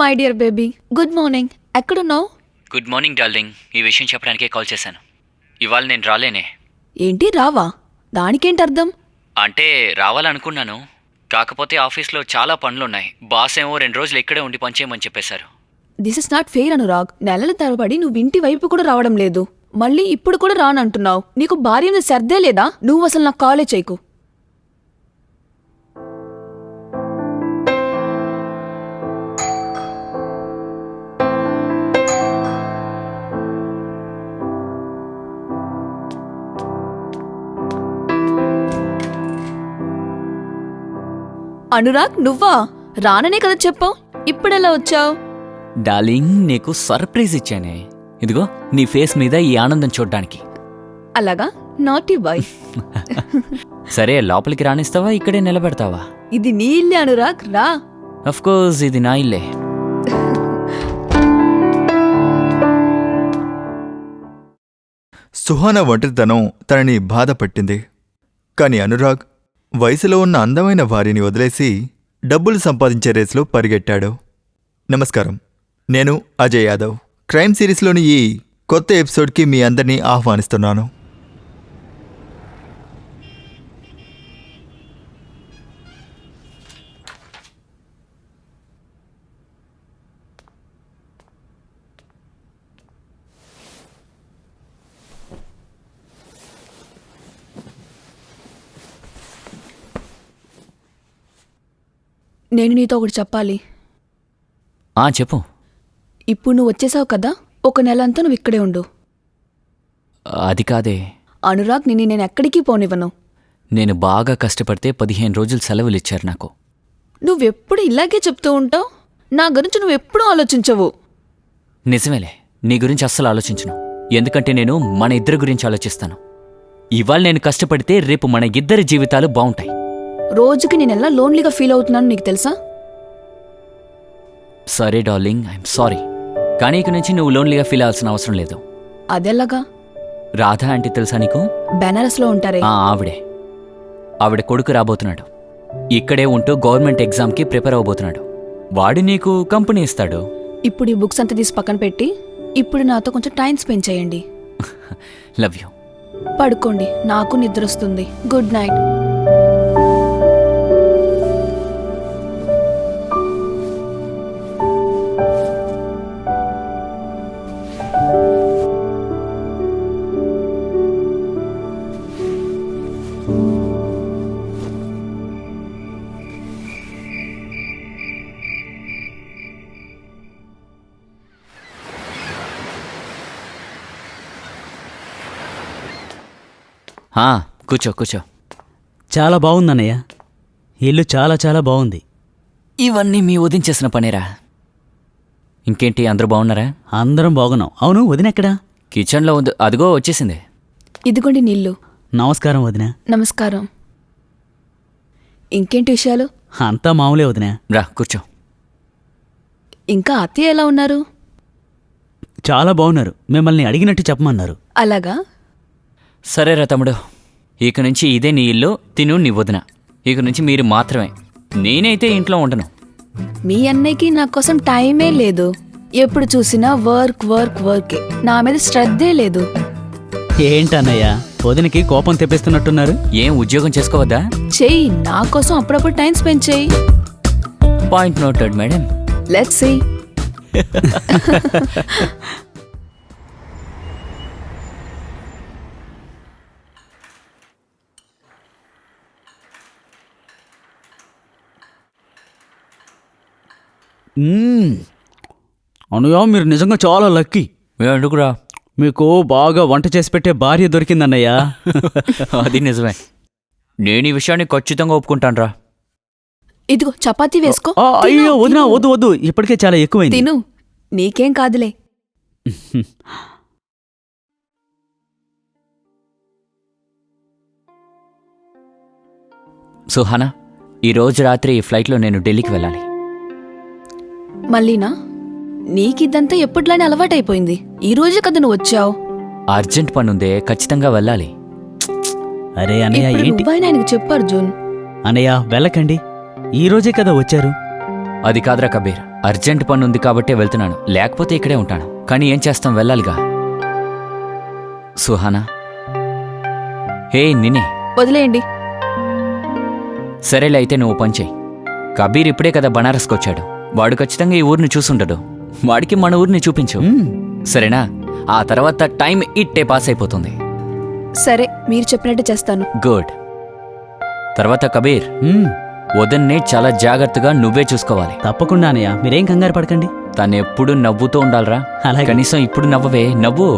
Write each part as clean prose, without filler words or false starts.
My dear baby, good morning. ఎక్కడున్నావు? Good morning darling. ఈ విషయం చెప్పడానికే కాల్ చేశాను. ఇవాళ నేను రాలేనే. ఏంటి రావా? దానికేంటి అర్థం? అంటే రావాలనుకున్నాను, కాకపోతే ఆఫీస్లో చాలా పనులున్నాయి. బాస్ ఏమో 2 రోజులు ఇక్కడే ఉండి పనిచేయమని చెప్పేశారు. This is not fair Anurag. నెలల తరబడి నువ్వు ఇంటి వైపు కూడా రావడం లేదు, మళ్ళీ ఇప్పుడు కూడా రానంటున్నావు. నీకు భార్య మీద సర్దే లేదా? నువ్వు అసలు నాకు కాలే చేయకు. అనురాగ్, నువ్వా? రాననే కదా చెప్పావు, ఇప్పుడెలా వచ్చావు? డార్లింగ్, నీకు సర్ప్రైజ్ ఇచ్చానే. ఇదిగో నీ ఫేస్ మీద ఈ ఆనందం చూడ్డానికి. అలాగా? Naughty boy. సరే, లోపలికి రానిస్తావా, ఇక్కడే నిలబెడతావా? ఇది నీ ఇల్లే అనురాగ్, రా. అఫ్ కోర్స్, ఇది నా ఇల్లే. సుహానా ఒంటరితనం తనని బాధపట్టింది. కాని అనురాగ్ వయసులో ఉన్న అందమైన వారిని వదిలేసి డబ్బులు సంపాదించే రేసులో పరిగెట్టాడు. నమస్కారం, నేను అజయ్ యాదవ్. క్రైమ్ సిరీస్లోని ఈ కొత్త ఎపిసోడ్కి మీ అందరినీ ఆహ్వానిస్తున్నాను. నేను నీతో ఒకటి చెప్పాలి. చెప్పు. ఇప్పుడు నువ్వు వచ్చేసావు కదా, 1 నెల అంతా నువ్వు ఇక్కడే ఉండు. అది కాదే అనురాగ్, నేను ఎక్కడికి పోనివ్వను. నేను బాగా కష్టపడితే 15 రోజులు సెలవులు ఇచ్చారు నాకు. నువ్వెప్పుడు ఇలాగే చెప్తూ ఉంటావు. నా గురించి నువ్వెప్పుడూ ఆలోచించవు. నిజమేలే, నీ గురించి అస్సలు ఆలోచించను. ఎందుకంటే నేను మన ఇద్దరి గురించి ఆలోచిస్తాను. ఇవాళ నేను కష్టపడితే రేపు మన ఇద్దరి జీవితాలు బావుంటాయి. రోజుకి నేనెలా లోన్లీగా ఫీల్ అవుతున్నాను నీకు తెలుసా? సరే డార్లింగ్, ఐఎమ్ సారీ. కానీ ఇక నుంచి నువ్వు లోన్లీగా ఫీల్ అవ్వాల్సిన అవసరం లేదు. అదెలాగా? రాధా అంటే తెలుసా నీకు? బెనారస్లో ఉంటారే. ఆవిడ కొడుకు రాబోతున్నాడు. ఇక్కడే ఉంటూ గవర్నమెంట్ ఎగ్జామ్కి ప్రిపేర్ అవబోతున్నాడు. వాడు నీకు కంపెనీ ఇస్తాడు. ఇప్పుడు ఈ బుక్స్ అంతా తీసి పక్కన పెట్టి ఇప్పుడు నాతో కొంచెం టైం స్పెండ్ చేయండి. Love you. పడుకోండి, నాకు నిద్ర వస్తుంది. Good night. కూర్చో. చాలా బాగుందన్నయ్య, ఇల్లు చాలా చాలా బాగుంది. ఇవన్నీ మీ వదించేసిన పనేరా? ఇంకేంటి, అందరూ బాగున్నారా? అందరం బాగున్నాం. అవును, వదినెక్కడా? కిచెన్లో ఉంది, అదిగో వచ్చేసింది. ఇదిగోండి నీళ్ళు. నమస్కారం వదిన. నమస్కారం. ఇంకేంటి విషయాలు? అంతా మామూలే వదిన. రా కూర్చో. ఇంకా అత్తయ్య ఎలా ఉన్నారు? చాలా బాగున్నారు. మిమ్మల్ని అడిగినట్టు చెప్పమన్నారు. అలాగా? సరేరా తమ్ముడు, ఇక నుంచి ఇదే నీ ఇల్లు, తిను నీ వదిన. ఇక నుంచి మీరు మాత్రమే. నేనైతే ఇంట్లో ఉండను. మీ అన్నయ్యకి నా కోసం టైమే లేదు. ఎప్పుడు చూసినా వర్క్ వర్క్ వర్కే. నా మీద శ్రద్ధే లేదు. ఏంటన్నయ్య, వదినకి కోపం తెప్పిస్తున్నట్టున్నారు? ఏం ఉద్యోగం చేసుకోవద్దా? చెయ్యి, నా కోసం అప్పుడప్పుడు టైం స్పెండ్ చెయ్యి. Point noted madam. Let's see. Anuya, మీరు నిజంగా చాలా లక్కీ. ఎందుకురా? మీకు బాగా వంట చేసి పెట్టే భార్య దొరికిందన్నయ్యా. అది నిజమే. నేను ఈ విషయాన్ని ఖచ్చితంగా ఒప్పుకుంటానురా. ఇదిగో చపాతీ వేసుకో. అయ్యో వదినా, వద్దు, ఇప్పటికే చాలా ఎక్కువైంది. తిను, నీకేం కాదులే. సుహానా, ఈరోజు రాత్రి ఈ ఫ్లైట్లో నేను ఢిల్లీకి వెళ్ళాలి. మళ్ళీనా? నీకిద్దంతా ఎప్పట్లానే అలవాటైపోయింది. ఈ రోజే కదా నువ్వు వచ్చావు. అర్జెంట్ పనుందే, ఖచ్చితంగా వెళ్ళాలి. అరే అన్నయ్య, ఏంటి? ఆయనకు చెప్పు అర్జున్. అన్నయ్య వెళ్ళకండి, ఈ రోజే కదా వచ్చారు. అది కాదురా కబీర్, అర్జెంట్ పని ఉంది కాబట్టే వెళ్తున్నాను, లేకపోతే ఇక్కడే ఉంటాను. కానీ ఏం చేస్తాం, వెళ్ళాలిగా. సుహానా, హే నిన్నే. వదిలేయండి. సరేలే, అయితే నువ్వు పని చెయ్యి. కబీర్ ఇప్పుడే కదా బనారస్కి వచ్చాడు. వాడు ఖచ్చితంగా ఈ ఊరిని చూసుండడు. వాడికి మన ఊరిని చూపించు, సరేనా? ఆ తర్వాత టైం ఇట్టే పాస్ అయిపోతుంది. సరే, మీరు చెప్పినట్టు చేస్తాను. గుడ్. తర్వాత కబీర్, వదన్నే చాలా జాగ్రత్తగా నువ్వే చూసుకోవాలి. తప్పకుండా అన్నయ్య, మీరేం కంగారు పడకండి. తను ఎప్పుడు నవ్వుతూ ఉండాలరా. అలాగే. కనీసం ఇప్పుడు నవ్వవే, నవ్వు.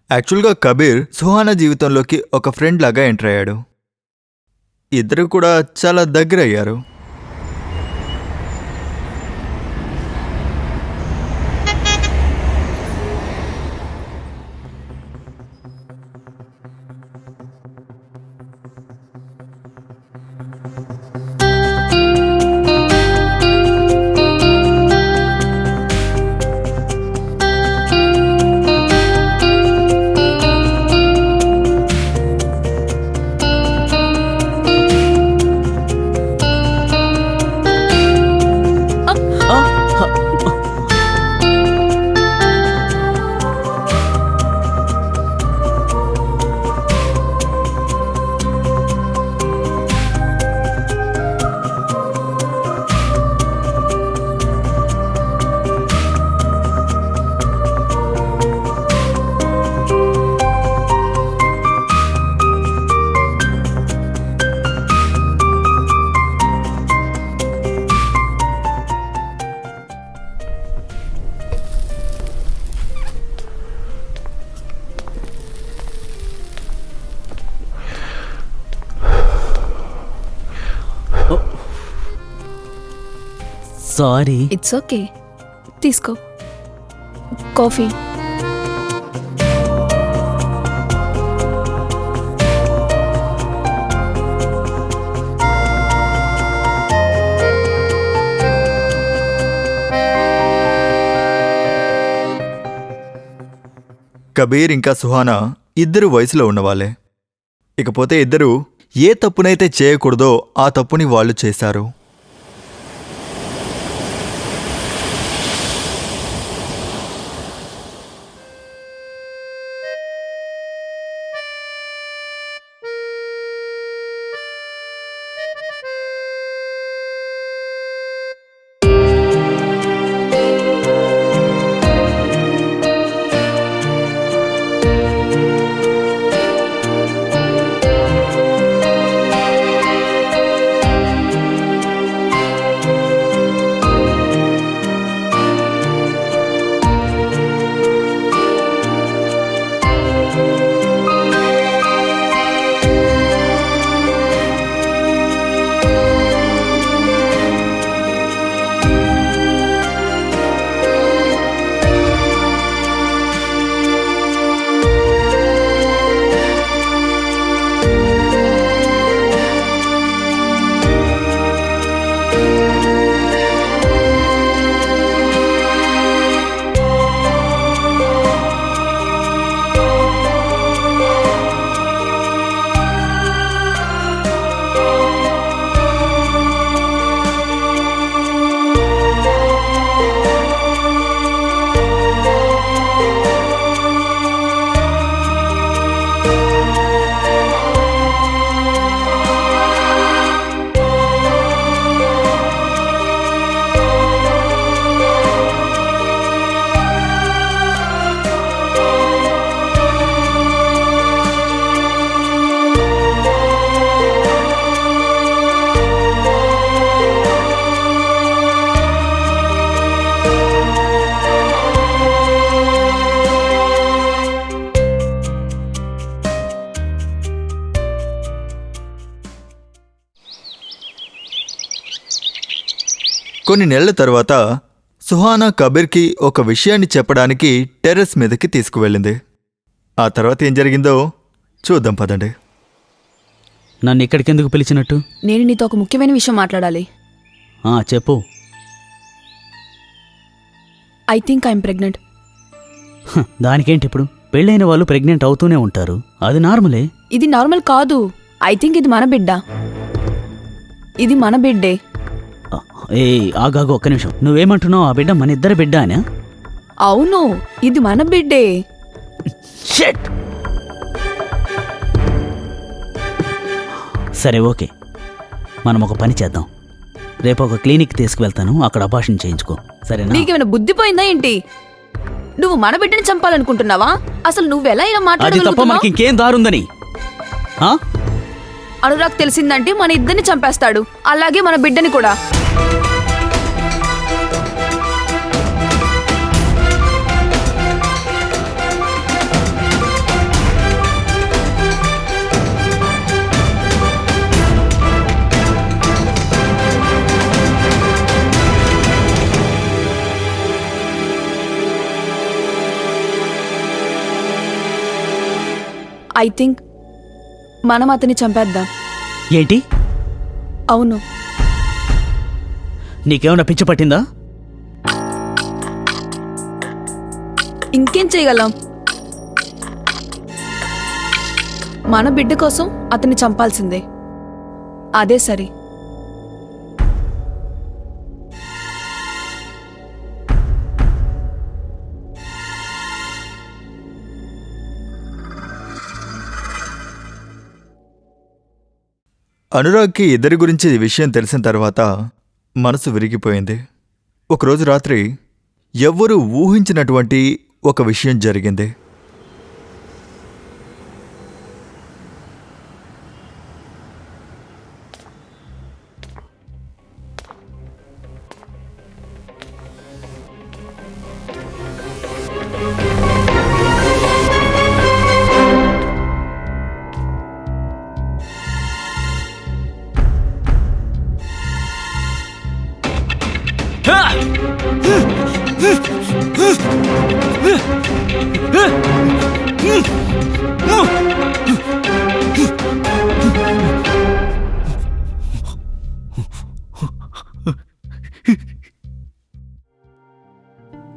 యాక్చువల్గా కబీర్ సుహానా జీవితంలోకి ఒక ఫ్రెండ్ లాగా ఎంటర్ అయ్యాడు. ఇద్దరు కూడా చాలా దగ్గర అయ్యారు. సారీ. ఇట్స్ ఓకే, తీసుకో కాఫీ. కబీర్ ఇంకా సుహానా ఇద్దరు వయసులో ఉన్నవాళ్లే. ఇకపోతే ఇద్దరు ఏ తప్పునైతే చేయకూడదో ఆ తప్పుని వాళ్ళు చేశారు. కొన్ని నెలల తర్వాత సుహానా కబీర్కి ఒక విషయాన్ని చెప్పడానికి టెర్రస్ మీదకి తీసుకువెళ్ళింది. ఆ తర్వాత ఏం జరిగిందో చూద్దాం పదండి. నన్ను ఇక్కడికెందుకు పిలిచినట్టు? నేను నీతో ఒక ముఖ్యమైన విషయం మాట్లాడాలి. చెప్పు. I think I'm pregnant. దానికేంటి ఇప్పుడు? పెళ్ళైన వాళ్ళు ప్రెగ్నెంట్ అవుతూనే ఉంటారు, అది నార్మలే. ఇది నార్మల్ కాదు. ఐ థింక్ ఇది మన బిడ్డ. ఇది మన బిడ్డే. ఏ ఆగాగు ఒక్క నిమిషం. నువ్వేమంటున్నావు? ఆ బిడ్డ మన ఇద్దరి బిడ్డ అనా? అవును, ఇది మన బిడ్డే. షట్. సరే ఓకే, మనం ఒక పని చేద్దాం. రేపు ఒక క్లినిక్ తీసుకువెళ్తాను, అక్కడ అబార్షన్ చేయించుకో, సరేనా? నీకేమైనా బుద్ధి పోయిందా ఏంటి? నువ్వు మన బిడ్డని చంపాలనుకుంటున్నావా? అసలు నువ్వెలా ఇలా అది తప్ప మాట్లాడగలుగుతున్నావు? మనకి ఇంకేం దారుందని? అనురాగ్ తెలిసిందంటే మన ఇద్దరిని చంపేస్తాడు, అలాగే మన బిడ్డని కూడా. ఐ థింక్ మనం అతన్ని చంపేద్దాం. ఏంటి? అవును. నీకేమైనా పిచ్చి పట్టిందా? ఇంకేం చేయగలం? మన బిడ్డ కోసం అతన్ని చంపాల్సిందే. అదే సరే. అనురాగ్కి ఇద్దరి గురించి ఈ విషయం తెలిసిన తర్వాత మనసు విరిగిపోయింది. ఒకరోజు రాత్రి ఎవ్వరూ ఊహించినటువంటి ఒక విషయం జరిగింది.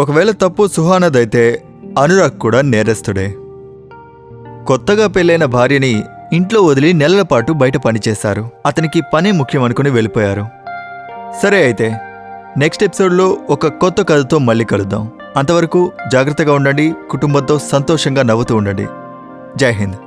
ఒకవేళ తప్పు సుహానాదైతే అనురాగ్ కూడా నేరస్తుడే. కొత్తగా పెళ్ళైన భార్యని ఇంట్లో వదిలి నెలల పాటు బయట పనిచేశారు. అతనికి పనే ముఖ్యమనుకుని వెళ్ళిపోయారు. సరే అయితే నెక్స్ట్ ఎపిసోడ్లో ఒక కొత్త కథతో మళ్ళీ కలుద్దాం. అంతవరకు జాగ్రత్తగా ఉండండి, కుటుంబంతో సంతోషంగా నవ్వుతూ ఉండండి. జై హింద్.